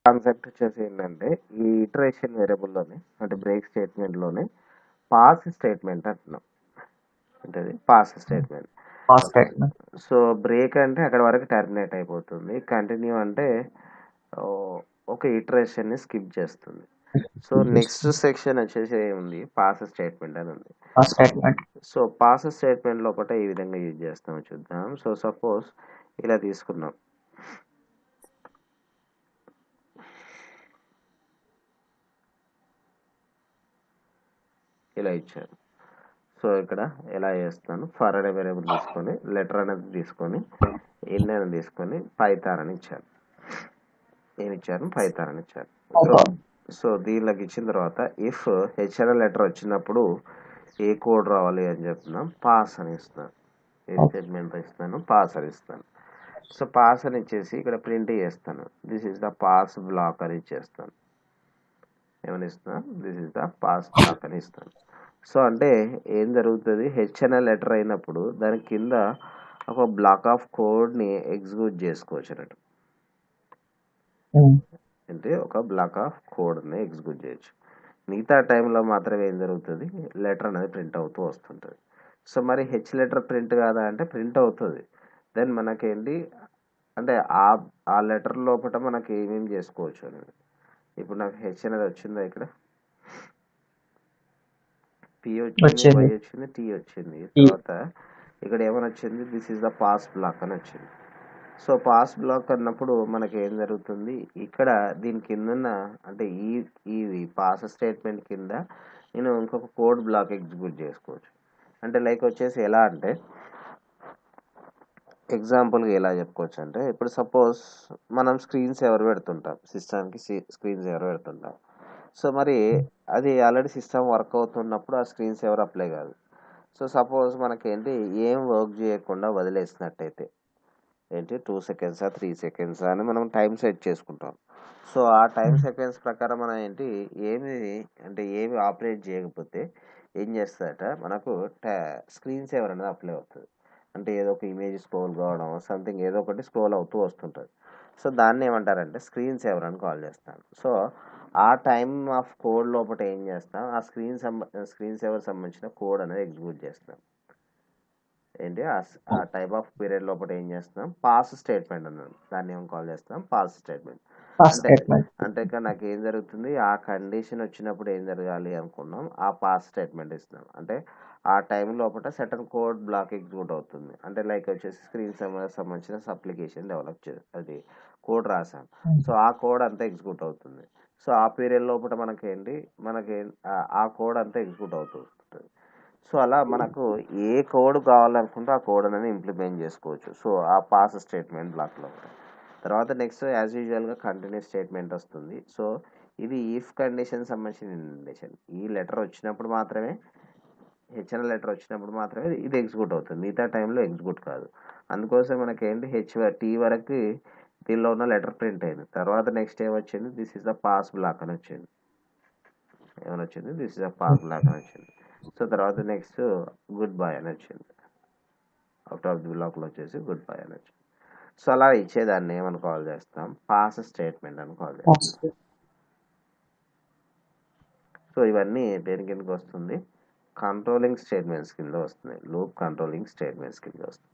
Concept వచ్చేసి ఏంటంటే ఈ ఇటరేషన్ వేరియబుల్లోనే అంటే బ్రేక్ స్టేట్మెంట్లోనే పాస్ స్టేట్మెంట్ అంటున్నాం. అంటే pass statement. Pass statement. So break అంటే అక్కడ వరకు టర్మినేట్ అయిపోతుంది. కంటిన్యూ అంటే ఒక ఇటరేషన్ని స్కిప్ చేస్తుంది. సో నెక్స్ట్ సెక్షన్ వచ్చేసి ఏముంది, పాస్ స్టేట్మెంట్ అని ఉంది. Pass statement. So pass statement లోపల ఈ విధంగా యూజ్ చేస్తామో చూద్దాం. సో సపోజ్ ఇలా తీసుకున్నాం. ఇలా ఇచ్చారు. సో ఇక్కడ ఎలా చేస్తాను, ఫర్ అనే వేరియబుల్ తీసుకొని లెటర్ అనేది తీసుకొని ఇన్ అని తీసుకొని పైథాన్ అని ఇచ్చాను. ఏమి ఇచ్చాను, పైథాన్ అని ఇచ్చాను. సో దీనిలోకి ఇచ్చిన తర్వాత ఇఫ్ హెచ్ అనే లెటర్ వచ్చినప్పుడు ఏ కోడ్ రావాలి అని చెప్తున్నాం, పాస్ అని ఇస్తున్నాను. ఏ స్టేట్మెంట్ ఇస్తాను, పాస్ అని ఇస్తాను. సో పాస్ అని ఇచ్చేసి ఇక్కడ ప్రింట్ చేస్తాను. This is the pass block అని ఇచ్చేస్తాను. ఏమని ఇస్తాను, this is the pass block అని ఇస్తాను. సో అంటే ఏం జరుగుతుంది, హెచ్ అనే లెటర్ అయినప్పుడు దాని కింద ఒక బ్లాక్ ఆఫ్ కోడ్ని ఎగ్జిక్యూట్ చేసుకోవచ్చు అన్నట్టు. అంటే ఒక బ్లాక్ ఆఫ్ కోడ్ని ఎగ్జిక్యూట్ చేయొచ్చు. మిగతా టైంలో మాత్రం ఏం జరుగుతుంది, లెటర్ అనేది ప్రింట్ అవుతూ వస్తుంటుంది. సో మరి హెచ్ లెటర్ ప్రింట్ కాదా అంటే ప్రింట్ అవుతుంది. దెన్ మనకేంటి అంటే ఆ లెటర్ లోపల మనకి ఏమేమి చేసుకోవచ్చు అనేది. ఇప్పుడు నాకు హెచ్ అనేది వచ్చిందా, ఇక్కడ పి వచ్చింది, వై వచ్చింది, టీ వచ్చింది. తర్వాత ఇక్కడ ఏమని వచ్చింది, this is the pass block అని వచ్చింది. సో పాస్ బ్లాక్ అన్నప్పుడు మనకి ఏం జరుగుతుంది, ఇక్కడ దీని కింద అంటే ఈ పాస్ స్టేట్మెంట్ కింద నేను ఇంకొక కోడ్ బ్లాక్ ఎగ్జిక్యూట్ చేసుకోవచ్చు. అంటే లైక్ వచ్చేసి ఎలా అంటే ఎగ్జాంపుల్గా ఎలా చెప్పుకోవచ్చు అంటే, ఇప్పుడు సపోజ్ మనం స్క్రీన్స్ ఎవరు పెడుతుంటాం, సిస్టమ్కి స్క్రీన్స్ ఎవరు పెడుతుంటాం. సో మరి అది ఆల్రెడీ సిస్టమ్ వర్క్ అవుతున్నప్పుడు ఆ స్క్రీన్స్ ఎవరు అప్లై కాదు. సో సపోజ్ మనకేంటి ఏం వర్క్ చేయకుండా వదిలేసినట్టయితే ఏంటి 2 సెకండ్సా 3 సెకండ్సా అని మనం టైం సెట్ చేసుకుంటాం. సో ఆ టైం సెకండ్స్ ప్రకారం మనం ఏంటి ఏమి ఆపరేట్ చేయకపోతే ఏం చేస్తుందట, మనకు స్క్రీన్ సేవర్ అనేది అప్లై అవుతుంది. అంటే ఏదో ఒక ఇమేజ్ స్క్రోల్ కావడం, సంథింగ్ ఏదో ఒకటి స్క్రోల్ అవుతూ వస్తుంటుంది. సో దాన్ని ఏమంటారంటే స్క్రీన్ సేవర్ అని కాల్ చేస్తాను. సో ఆ టైమ్ ఆఫ్ కోడ్ లోపల ఏం చేస్తాం, ఆ స్క్రీన్ సేవర్ సంబంధించిన కోడ్ అనేది ఎగ్జిక్యూట్ చేస్తాం. ఏంటి ఆ టైప్ ఆఫ్ పీరియడ్ లోపల ఏం చేస్తున్నాం, పాస్ స్టేట్మెంట్ అన్నాడు. దాన్ని ఏం కాల్ చేస్తాం, పాస్ స్టేట్మెంట్. అంటే ఇక్కడ నాకు ఏం జరుగుతుంది, ఆ కండిషన్ వచ్చినప్పుడు ఏం జరగాలి అనుకున్నాం, ఆ పాస్ స్టేట్మెంట్ ఇస్తున్నాం. అంటే ఆ టైం లోపల సర్టన్ కోడ్ బ్లాక్ ఎగ్జిక్యూట్ అవుతుంది. అంటే లైక్ వచ్చేసి స్క్రీన్ సంబంధించిన అప్లికేషన్ డెవలప్ అది కోడ్ రాసాం. సో ఆ కోడ్ అంతా ఎగ్జిక్యూట్ అవుతుంది. సో ఆ పీరియడ్ లోపల మనకి ఆ కోడ్ అంతా ఎగ్జిక్యూట్ అవుతుంది. సో అలా మనకు ఏ కోడ్ కావాలనుకుంటే ఆ కోడ్ అనేది ఇంప్లిమెంట్ చేసుకోవచ్చు. సో ఆ పాస్ స్టేట్మెంట్ బ్లాక్లో. తర్వాత నెక్స్ట్ యాజ్ యూజువల్గా కంటిన్యూస్ స్టేట్మెంట్ వస్తుంది. సో ఇది ఇఫ్ కండిషన్ సంబంధించిన కండిషన్. ఈ లెటర్ వచ్చినప్పుడు మాత్రమే, హెచ్ఎన్ లెటర్ వచ్చినప్పుడు మాత్రమే ఇది ఎగ్జిక్యూట్ అవుతుంది. మిగతా టైంలో ఎగ్జిక్యూట్ కాదు. అందుకోసం మనకేంటి టీ వరకు దీనిలో ఉన్న లెటర్ ప్రింట్ అయింది. తర్వాత నెక్స్ట్ ఏమొచ్చింది, this is the pass block అని వచ్చింది. ఏమని వచ్చింది, this is the pass block అని వచ్చింది. సో తర్వాత నెక్స్ట్ గుడ్ బై అని వచ్చింది. అవుట్ ఆఫ్ ది బ్లాక్లో వచ్చేసి గుడ్ బై అని వచ్చింది. సో అలా ఇచ్చేదాన్ని ఏమని కాల్ చేస్తాం, పాస్ స్టేట్మెంట్ అని కాల్ చేస్తాం. సో ఇవన్నీ దేని కిందకి వస్తుంది, కంట్రోలింగ్ స్టేట్మెంట్స్ కింద వస్తున్నాయి. లూప్ కంట్రోలింగ్ స్టేట్మెంట్స్ కింద వస్తుంది.